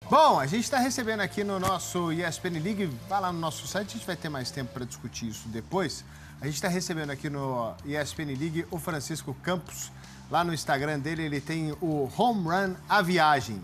Bom, a gente está recebendo aqui no nosso ESPN League, vai lá no nosso site, a gente vai ter mais tempo para discutir isso depois. A gente está recebendo aqui no ESPN League o Francisco Campos. Lá no Instagram dele, ele tem o Home Run A Viagem.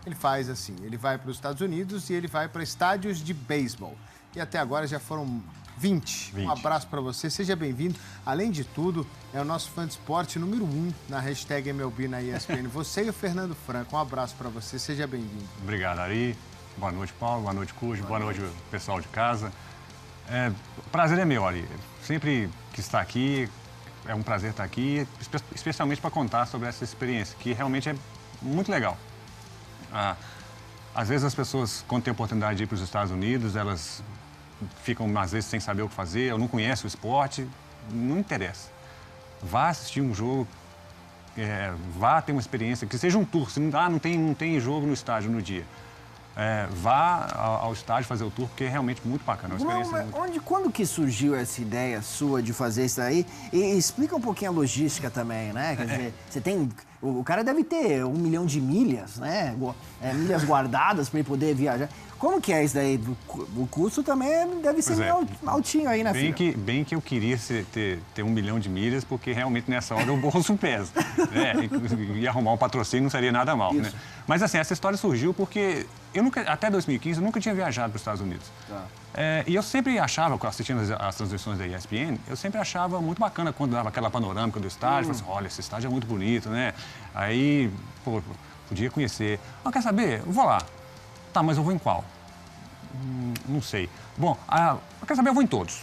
Ele faz assim, ele vai para os Estados Unidos e ele vai para estádios de beisebol. E até agora já foram 20. Um abraço para você, seja bem-vindo. Além de tudo, é o nosso fã de esporte número 1 na hashtag MLB na ESPN. Você e o Fernando Franco, um abraço para você, seja bem-vindo. Obrigado, Ari. Boa noite, Paulo. Boa noite, Cujo. Boa noite, pessoal de casa. O prazer é meu, Ari. Sempre que está aqui, é um prazer estar aqui, especialmente para contar sobre essa experiência, que realmente é muito legal. Às vezes as pessoas, quando têm a oportunidade de ir para os Estados Unidos, elas ficam, às vezes, sem saber o que fazer, ou não conhecem o esporte, não interessa. Vá assistir um jogo, vá ter uma experiência, que seja um tour, se não tem jogo no estádio no dia. Vá ao estádio fazer o tour, porque é realmente muito bacana. Quando que surgiu essa ideia sua de fazer isso aí? E explica um pouquinho a logística também, né? Quer dizer, você tem... O cara deve ter 1 milhão de milhas, né? Milhas guardadas para ele poder viajar. Como que é isso daí? O custo também deve ser meio altinho aí, né, filho? Bem que eu queria ter 1 milhão de milhas, porque realmente nessa hora o bolso pesa. E arrumar um patrocínio não seria nada mal, né? Mas assim, essa história surgiu porque até 2015 eu nunca tinha viajado para os Estados Unidos. Tá. E eu sempre achava, assistindo as transmissões da ESPN, eu sempre achava muito bacana quando dava aquela panorâmica do estádio. Falei assim, olha, esse estádio é muito bonito, né? Aí, pô, podia conhecer. Quer saber? Eu vou lá. Tá, mas eu vou em qual? Não sei. Bom, quer saber? Eu vou em todos.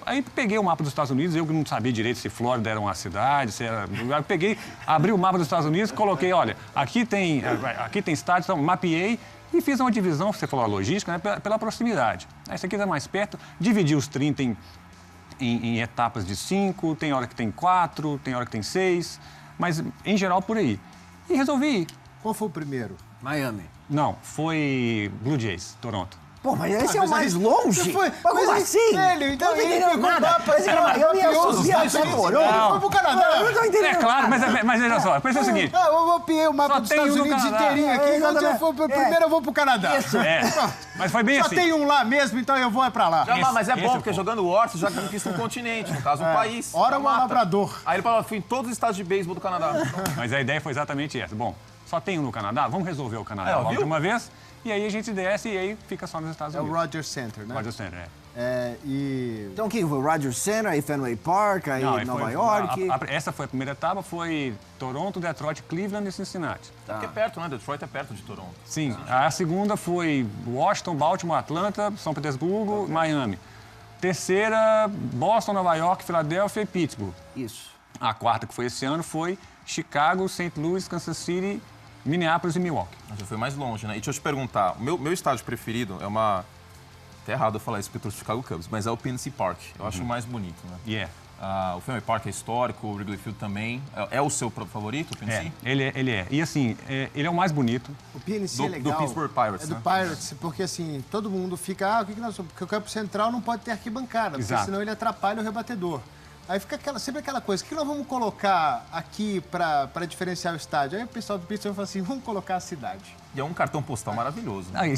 Aí peguei o mapa dos Estados Unidos, eu que não sabia direito se Flórida era uma cidade, se era... Eu abri o mapa dos Estados Unidos, coloquei, olha, aqui tem estádios, então mapeei e fiz uma divisão, você falou a logística, né, pela proximidade. Esse aqui está mais perto, dividi os 30 em etapas de 5, tem hora que tem 4, tem hora que tem 6, mas em geral por aí. E resolvi ir. Qual foi o primeiro? Miami. Não, foi Blue Jays, Toronto. Pô, mas esse é o mais longe? Como assim? Então ele ficou nada. Eu ia subir até Toronto. Foi pro Canadá. Eu não tô entendendo. Claro, mas veja só, pensa o seguinte. Eu mapeei o mapa dos Estados Unidos inteirinho aqui. Onde eu for primeiro, eu vou pro Canadá. Isso. Mas foi bem assim. Só tem um lá mesmo, então eu vou pra lá. Mas é bom, porque jogando War, você já conquista um continente, no caso, um país. Ora o Labrador. Aí ele falou, fui em todos os estados de beisebol do Canadá. Mas a ideia foi exatamente essa. Bom, só tem um no Canadá, vamos resolver o Canadá logo de uma vez. E aí a gente desce e aí fica só nos Estados Unidos. É o Rogers Center, né? Rogers Center, Então o que foi? Rogers Center, aí Fenway Park, aí Nova York? Essa foi a primeira etapa, foi Toronto, Detroit, Cleveland e Cincinnati. Porque é perto, né? Detroit é perto de Toronto. Sim, a segunda foi Washington, Baltimore, Atlanta, São Petersburgo, Miami. Terceira, Boston, Nova York, Filadélfia e Pittsburgh. Isso. A quarta, que foi esse ano, foi Chicago, St. Louis, Kansas City, Minneapolis e Milwaukee. Já foi mais longe, né? E deixa eu te perguntar, o meu estádio preferido é uma... Até errado eu falar isso porque eu torço Chicago Cubs, mas é o PNC Park. Eu acho o mais bonito, né? O Fenway Park é histórico, o Wrigley Field também. É o seu favorito, o PNC? Ele é. E assim, ele é o mais bonito. O PNC é legal. Do Pittsburgh Pirates, do Pirates, porque assim, todo mundo fica, o que nós somos? Porque o campo central não pode ter arquibancada, porque senão ele atrapalha o rebatedor. Aí fica sempre aquela coisa, o que nós vamos colocar aqui para diferenciar o estádio? Aí o pessoal do Pittsburgh fala assim, vamos colocar a cidade. E é um cartão postal maravilhoso. Né?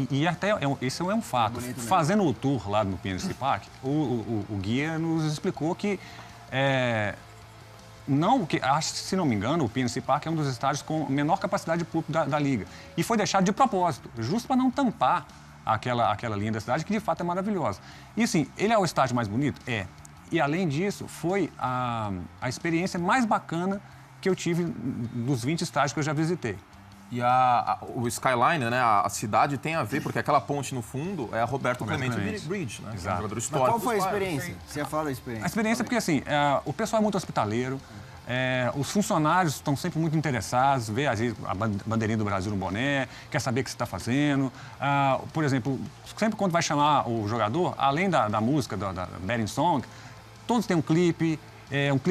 E até esse é um fato. Fazendo o tour lá no PNC Park, o guia nos explicou que, se não me engano, o PNC Park é um dos estádios com menor capacidade de público da liga. E foi deixado de propósito, justo para não tampar aquela linha da cidade, que de fato é maravilhosa. E assim, ele é o estádio mais bonito? É. E, além disso, foi a experiência mais bacana que eu tive dos 20 estádios que eu já visitei. E o Skyline, né, a cidade tem a ver, porque aquela ponte no fundo é a Roberto Clemente Bridge, né? Exato. É um jogador histórico. Mas qual foi a experiência? Você fala da experiência. A experiência porque, assim, o pessoal é muito hospitaleiro, os funcionários estão sempre muito interessados, vê às vezes, a bandeirinha do Brasil no boné, quer saber o que você está fazendo. Por exemplo, sempre quando vai chamar o jogador, além da música, da Betting Song, todos têm um clipe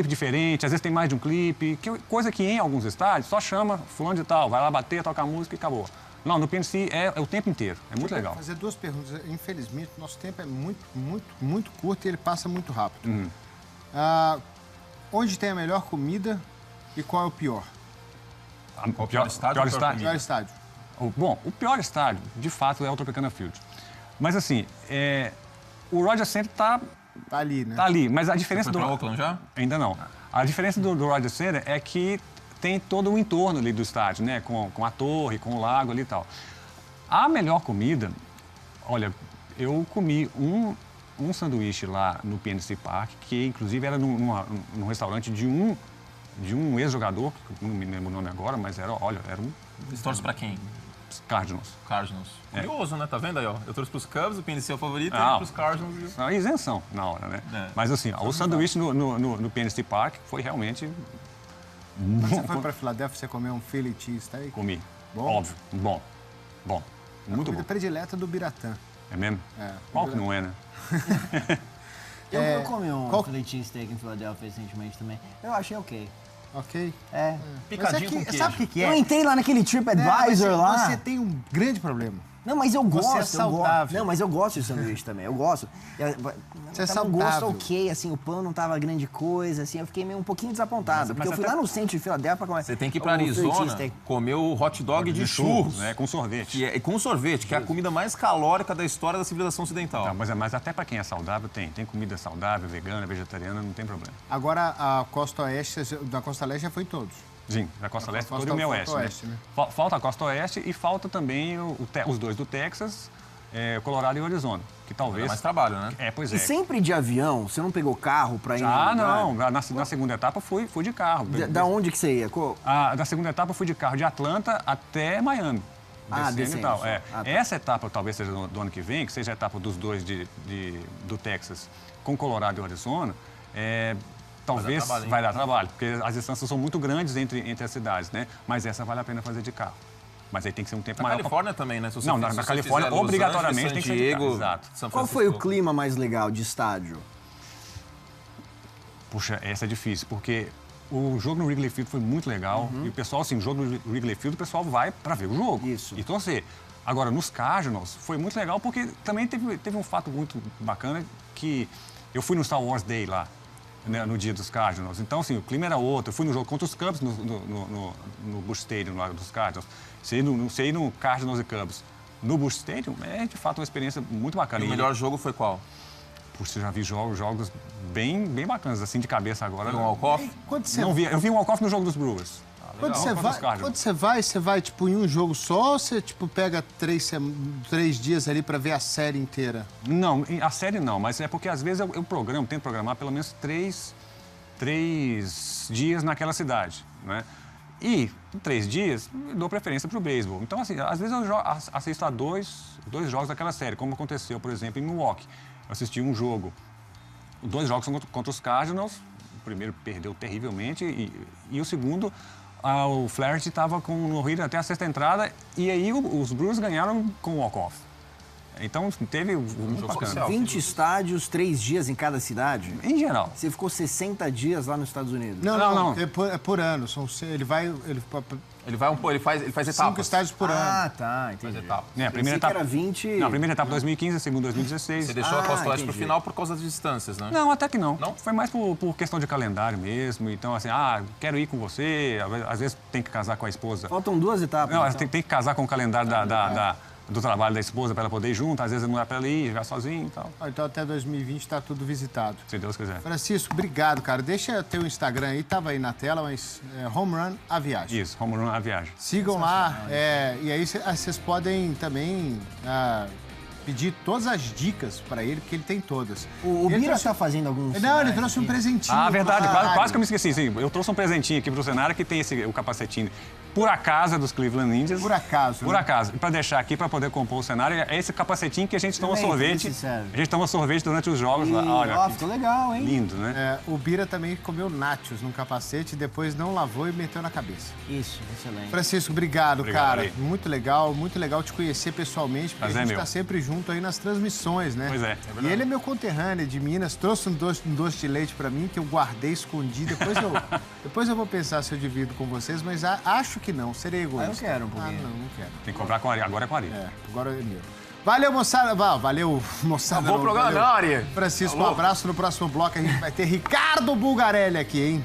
diferente, às vezes tem mais de um clipe, coisa que em alguns estádios só chama fulano de tal, vai lá bater, toca a música e acabou. Não, no PNC é o tempo inteiro, é muito legal. Vou fazer 2 perguntas. Infelizmente, nosso tempo é muito curto e ele passa muito rápido. Onde tem a melhor comida e qual é o pior? O pior estádio? Pior estádio. Bom, o pior estádio, de fato, é o Tropicana Field. Mas, assim, o Rogers Center tá ali, né? Tá ali, mas a diferença Você foi pra Oakland já? Ainda não. A diferença do Rogers Center é que tem todo o entorno ali do estádio, né? Com a torre, com o lago ali e tal. A melhor comida, olha, eu comi um sanduíche lá no PNC Park, que inclusive era num restaurante de um ex-jogador, que não me lembro o nome agora, mas era um... Você torce pra quem? Cardinals. Cardinals. Curioso, né? Tá vendo aí, ó? Eu torço pros Cubs, o PNC é o favorito, e pros Cardinals. É isenção na hora, né? Mas assim, o sanduíche no PNC Park foi realmente... Quando você foi pra Filadélfia, você comeu um Philly cheesesteak? Comi. Bom? Óbvio. Bom. Muito bom. Predileta do Biratã. É mesmo? Qual que não é, né? Eu comi um Philly cheesesteak em Filadélfia recentemente também. Eu achei ok. Ok? Picadinho com queijo. Sabe o que é? Eu entrei lá naquele TripAdvisor lá. Você tem um grande problema. Não, mas eu gosto. Você é saudável. Não, mas eu gosto de sanduíche também. Eu gosto. Você é tava um gosto saudável. ok, assim, o pão não tava grande coisa, assim, eu fiquei meio um pouquinho desapontado. Porque eu fui lá no centro de Filadélfia pra comer. Você tem que ir pra Arizona comer o hot dog de churros. Né? Com sorvete. Com sorvete, que é a comida mais calórica da história da civilização ocidental. Tá, mas até para quem é saudável, tem comida saudável, vegana, vegetariana, não tem problema. Agora, a Costa Oeste, da Costa Leste já foi todos. Sim, da Costa Leste, todo o Costa meio oeste. né? Falta a Costa Oeste e falta também os dois do Texas, Colorado e Arizona, que talvez... Dá mais trabalho, né? Pois E é. sempre de avião? Você não pegou carro pra ir? Não. Na segunda etapa fui de carro. Da onde que você ia? Da segunda etapa eu fui de carro de Atlanta até Miami. Descendo e tal. Essa etapa talvez seja do ano que vem, que seja a etapa dos dois do Texas com Colorado e Arizona, talvez vai dar trabalho, porque as distâncias são muito grandes entre as cidades, né? Mas essa vale a pena fazer de carro. Mas aí tem que ser um tempo maior. Na Califórnia também, né? Se você Não, na Califórnia, obrigatoriamente tem que ser de carro. Exato. Qual foi o clima mais legal de estádio? Puxa, essa é difícil, porque o jogo no Wrigley Field foi muito legal. E o pessoal, assim, o jogo no Wrigley Field, o pessoal vai para ver o jogo. Isso. Então, assim, agora, nos Cardinals, foi muito legal, porque também teve um fato muito bacana, que eu fui no Star Wars Day lá, né, no dia dos Cardinals. Então, assim, o clima era outro. Eu fui no jogo contra os Cubs no Busch Stadium lá dos Cardinals. Você ir no Cardinals e Cubs no Busch Stadium é, de fato, uma experiência muito bacana. E o melhor jogo foi qual? Puxa, eu já vi jogos bem bacanas, assim, de cabeça agora. Um walk-off? Não vi. Eu vi um walk-off no jogo dos Brewers. Quando você vai, tipo, em um jogo só ou você, tipo, pega 3 dias ali pra ver a série inteira? Não, a série não, mas é porque às vezes eu tento programar pelo menos 3 dias naquela cidade, né? E, em 3 dias, dou preferência pro beisebol. Então, assim, às vezes eu assisto a dois jogos daquela série, como aconteceu, por exemplo, em Milwaukee. Eu assisti um jogo, 2 jogos são contra os Cardinals. O primeiro perdeu terrivelmente e o segundo, o Flaherty estava com o no-hitter até a 6ª entrada e aí os Brewers ganharam com o walk-off. Então, teve um jogo bacana. 20 estádios, 3 dias em cada cidade? Em geral. Você ficou 60 dias lá nos Estados Unidos? Não. É por ano. Ele faz etapas. 5 estádios por ano. Ah, tá, entendi. Faz etapas. A primeira etapa era 20... Não, a primeira etapa 2015, a segunda 2016. Você deixou a Costa Oeste pro final por causa das distâncias, né? Não, até que não. Não? Foi mais por questão de calendário mesmo. Então, assim, quero ir com você. Às vezes tem que casar com a esposa. Faltam 2 etapas. Não, então. tem que casar com o calendário do trabalho da esposa para ela poder ir junto. Às vezes não é para ela ir, jogar sozinho e tal. Então até 2020 está tudo visitado. Se Deus quiser. Francisco, obrigado, cara. Deixa teu Instagram aí, tava aí na tela, mas Home Run a Viagem. Isso, Home Run a Viagem. Sigam lá, e aí vocês podem também pedir todas as dicas para ele, porque ele tem todas. O Bira trouxe... tá fazendo alguns... Não, ele trouxe um presentinho. Verdade, quase que eu me esqueci. Sim, eu trouxe um presentinho aqui pro cenário que tem o capacetinho. Por acaso, dos Cleveland Indians. Por acaso. Por acaso. E para deixar aqui, para poder compor o cenário, é esse capacetinho que a gente toma sorvete. A gente toma sorvete durante os jogos. Olha, ficou legal, hein? Lindo, né? O Bira também comeu nachos num capacete, depois não lavou e meteu na cabeça. Isso, excelente. Francisco, obrigado, cara. Aí. Muito legal te conhecer pessoalmente, porque a gente tá sempre junto aí nas transmissões, né? Pois é. E ele é meu conterrâneo de Minas, trouxe um doce de leite para mim, que eu guardei, escondi. Depois eu vou pensar se eu divido com vocês, mas acho que não, serei egoísta. Eu quero um pouquinho. Não quero. Tem que comprar com Ari. Agora é com Ari. Agora é meu. Valeu, moçada. Valeu, moçada. Bom programa, Ari. Francisco, um abraço. No próximo bloco a gente vai ter Ricardo Bulgarelli aqui, hein?